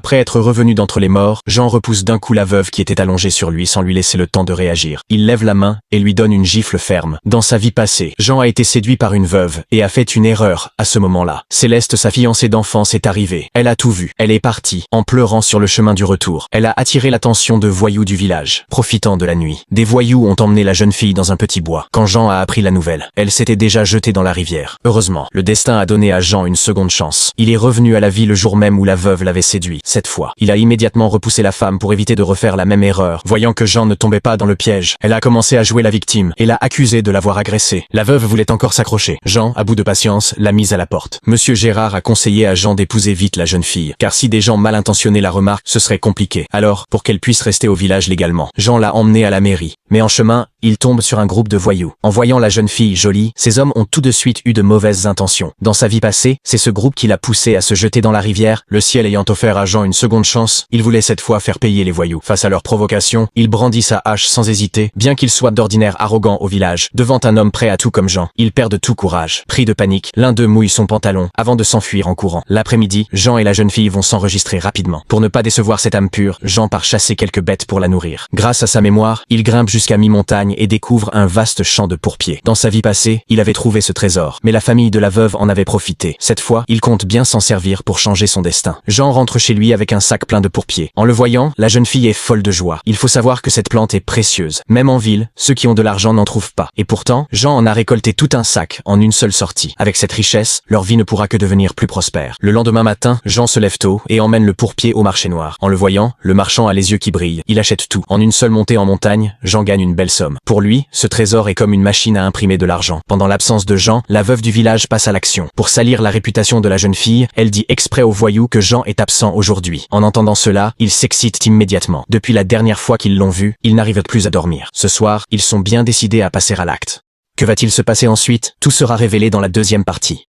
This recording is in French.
Après être revenu d'entre les morts, Jean repousse d'un coup la veuve qui était allongée sur lui sans lui laisser le temps de réagir. Il lève la main et lui donne une gifle ferme. Dans sa vie passée, Jean a été séduit par une veuve et a fait une erreur à ce moment-là. Céleste, sa fiancée d'enfance, est arrivée. Elle a tout vu. Elle est partie, en pleurant sur le chemin du retour. Elle a attiré l'attention de voyous du village. Profitant de la nuit, des voyous ont emmené la jeune fille dans un petit bois. Quand Jean a appris la nouvelle, elle s'était déjà jetée dans la rivière. Heureusement, le destin a donné à Jean une seconde chance. Il est revenu à la vie le jour même où la veuve l'avait séduit. Cette fois, il a immédiatement repoussé la femme pour éviter de refaire la même erreur. Voyant que Jean ne tombait pas dans le piège, elle a commencé à jouer la victime et l'a accusé de l'avoir agressé. La veuve voulait encore s'accrocher. Jean, à bout de patience, l'a mise à la porte. Monsieur Gérard a conseillé à Jean d'épouser vite la jeune fille, car si des gens mal intentionnés la remarquent, ce serait compliqué. Alors, pour qu'elle puisse rester au village légalement, Jean l'a emmenée à la mairie. Mais en chemin, il tombe sur un groupe de voyous. En voyant la jeune fille jolie, ces hommes ont tout de suite eu de mauvaises intentions. Dans sa vie passée, c'est ce groupe qui l'a poussé à se jeter dans la rivière. Le ciel ayant offert à Jean une seconde chance, il voulait cette fois faire payer les voyous. Face à leur provocation, il brandit sa hache sans hésiter, bien qu'il soit d'ordinaire arrogant au village. Devant un homme prêt à tout comme Jean, il perd de tout courage. Pris de panique, l'un d'eux mouille son pantalon avant de s'enfuir en courant. L'après-midi, Jean et la jeune fille vont s'enregistrer rapidement. Pour ne pas décevoir cette âme pure, Jean part chasser quelques bêtes pour la nourrir. Grâce à sa mémoire, il grimpe jusqu'à mi-montagne et découvre un vaste champ de pourpiers. Dans sa vie passée, il avait trouvé ce trésor, mais la famille de la veuve en avait profité. Cette fois, il compte bien s'en servir pour changer son destin. Jean rentre chez lui avec un sac plein de pourpiers. En le voyant, la jeune fille est folle de joie. Il faut savoir que cette plante est précieuse. Même en ville, ceux qui ont de l'argent n'en trouvent pas. Et pourtant, Jean en a récolté tout un sac en une seule sortie. Avec cette richesse, leur vie ne pourra que devenir plus prospère. Le lendemain matin, Jean se lève tôt et emmène le pourpier au marché noir. En le voyant, le marchand a les yeux qui brillent. Il achète tout. En une seule montée en montagne, Jean gagne une belle somme. Pour lui, ce trésor est comme une machine à imprimer de l'argent. Pendant l'absence de Jean, la veuve du village passe à l'action. Pour salir la réputation de la jeune fille, elle dit exprès aux voyous que Jean est absent aujourd'hui. En entendant cela, ils s'excitent immédiatement. Depuis la dernière fois qu'ils l'ont vu, ils n'arrivent plus à dormir. Ce soir, ils sont bien décidés à passer à l'acte. Que va-t-il se passer ensuite? Tout sera révélé dans la deuxième partie.